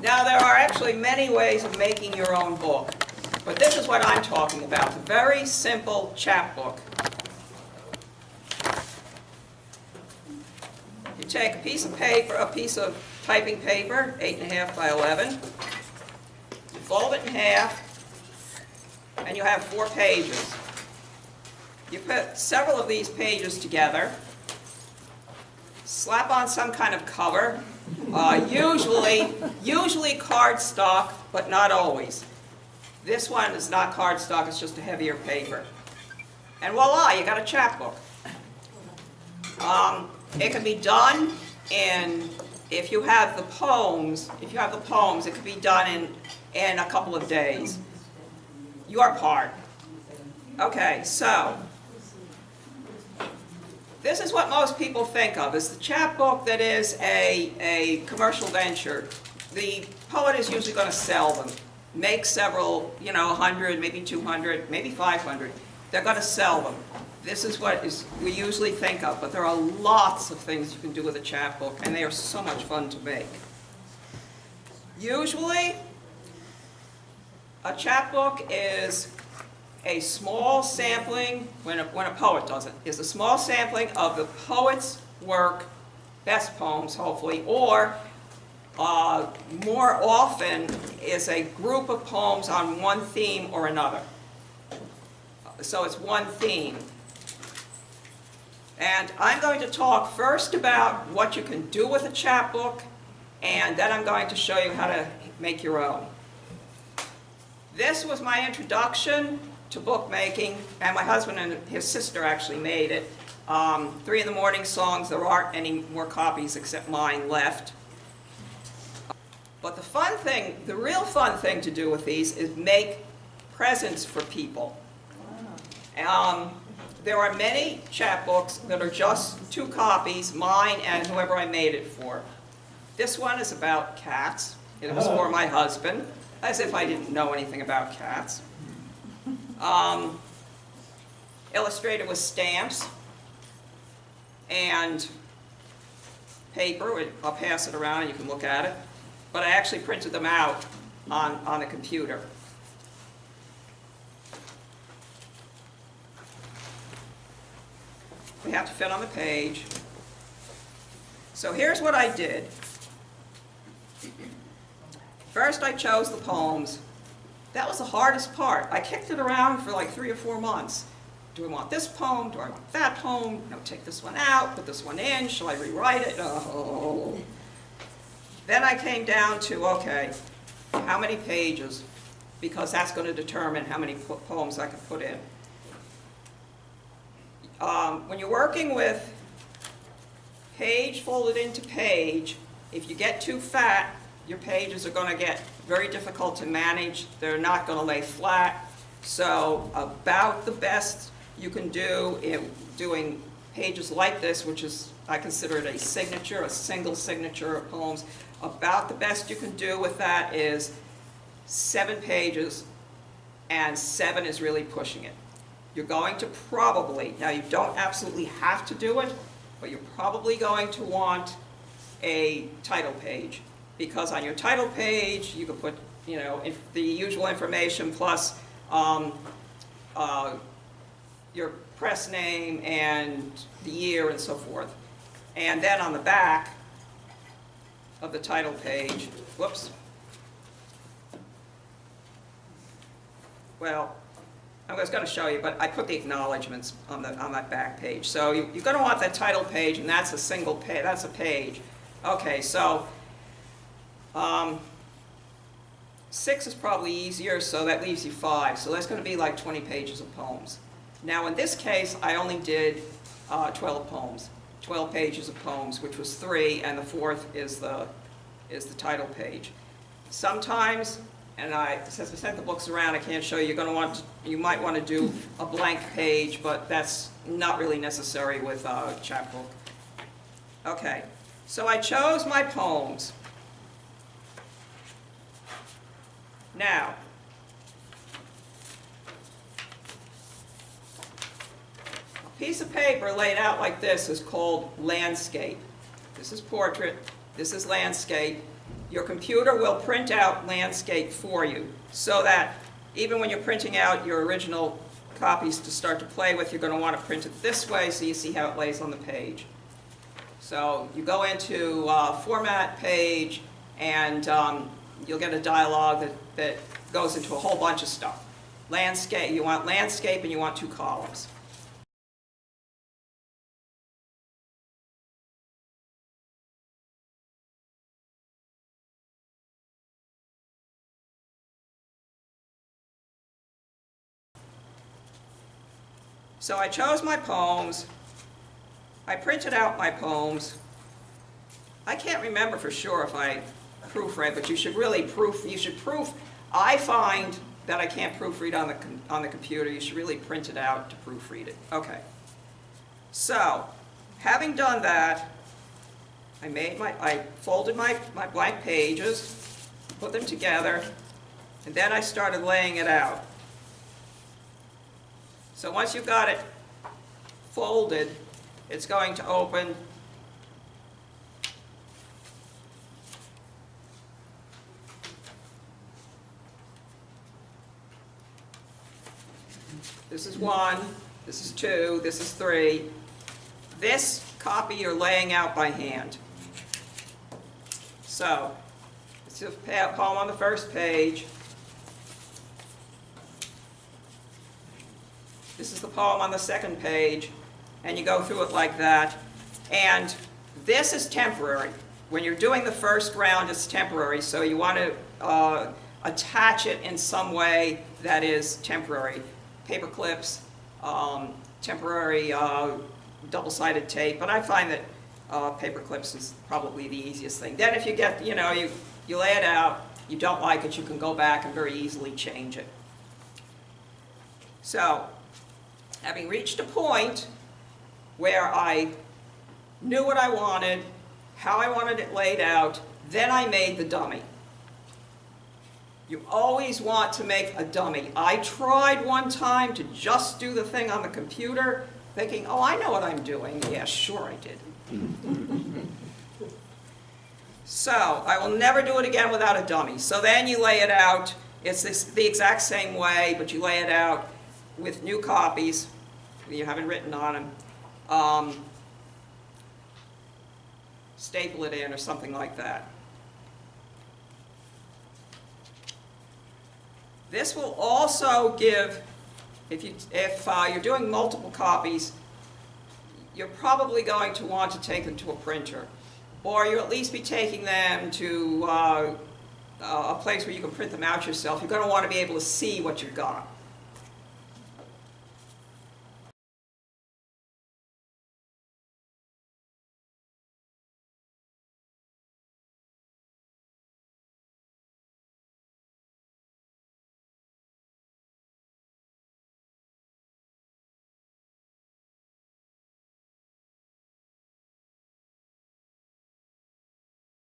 Now, there are actually many ways of making your own book, but this is what I'm talking about, the very simple chapbook. You take a piece of paper, a piece of typing paper, 8.5 by 11, you fold it in half, and you have 4 pages. You put several of these pages together, slap on some kind of cover, usually cardstock, but not always. This one is not cardstock, it's just a heavier paper. And voila, you got a chapbook. It can be done in, if you have the poems, it can be done in a couple of days. Your part. Okay, so this is what most people think of as the chapbook that is a commercial venture. The poet is usually going to sell them, make several, 100, maybe 200, maybe 500. They're going to sell them. This is what we usually think of, but there are lots of things you can do with a chapbook, and they are so much fun to make. Usually, a chapbook is a small sampling, when a poet does it, is a small sampling of the poet's work, best poems hopefully, or more often is a group of poems on one theme or another. So it's one theme. And I'm going to talk first about what you can do with a chapbook, and then I'm going to show you how to make your own. This was my introduction to bookmaking, and my husband and his sister actually made it. 3 in the Morning songs, there aren't any more copies except mine left. But the real fun thing to do with these is make presents for people. There are many chapbooks that are just 2 copies, mine and whoever I made it for. This one is about cats. It was for my husband, as if I didn't know anything about cats. Illustrated with stamps and paper. I'll pass it around and you can look at it. But I actually printed them out on a computer. They have to fit on the page. So here's what I did. First I chose the poems. That was the hardest part. I kicked it around for like 3 or 4 months. Do I want this poem? Do I want that poem? No, take this one out, put this one in. Shall I rewrite it? Oh. Then I came down to, okay, how many pages? Because that's going to determine how many poems I can put in. When you're working with page folded into page, if you get too fat, your pages are going to get very difficult to manage. They're not going to lay flat. So about the best you can do in doing pages like this, which is, I consider it a signature, a single signature of poems, about the best you can do with that is 7 pages, and 7 is really pushing it. You're going to probably, now you don't absolutely have to do it, but you're probably going to want a title page, because on your title page you can put, the usual information plus your press name and the year and so forth. And then on the back of the title page, whoops, well, I was going to show you, but I put the acknowledgments on that back page. So you're going to want that title page, and that's a single page. That's a page. Okay, so 6 is probably easier, so that leaves you 5. So that's going to be like 20 pages of poems. Now in this case, I only did 12 poems, 12 pages of poems, which was 3, and the 4th is the title page. Sometimes, and since I sent the books around, I can't show you. You might want to do a blank page, but that's not really necessary with chapbook. Okay, so I chose my poems. Now, a piece of paper laid out like this is called landscape. This is portrait, this is landscape. your computer will print out landscape for you, so that even when you're printing out your original copies to start to play with, you're going to want to print it this way so you see how it lays on the page. So you go into Format, Page, and you'll get a dialog that goes into a whole bunch of stuff. Landscape, you want landscape and you want 2 columns. So I chose my poems. I printed out my poems. I can't remember for sure if I proofread, but you should really proof. I find that I can't proofread on the computer. You should really print it out to proofread it. Okay. So, having done that, I folded my blank pages, put them together, and then I started laying it out. So once you've got it folded, it's going to open this is 1, this is 2, this is 3. This copy you're laying out by hand. So, it's a poem on the first page. This is the poem on the second page, and you go through it like that. And this is temporary. When you're doing the first round, it's temporary, so you want to attach it in some way that is temporary. Paper clips, temporary double-sided tape, but I find that paper clips is probably the easiest thing. Then if you get, you lay it out, you don't like it, you can go back and very easily change it. So, having reached a point where I knew what I wanted, how I wanted it laid out, then I made the dummy. You always want to make a dummy. I tried one time to just do the thing on the computer, thinking, oh, I know what I'm doing. Yeah, sure I did. So, I will never do it again without a dummy. So then you lay it out. It's the exact same way, but you lay it out with new copies. You haven't written on them. Staple it in or something like that. This will also give, if you're doing multiple copies, you're probably going to want to take them to a printer. Or you'll at least be taking them to a place where you can print them out yourself. You're going to want to be able to see what you've got.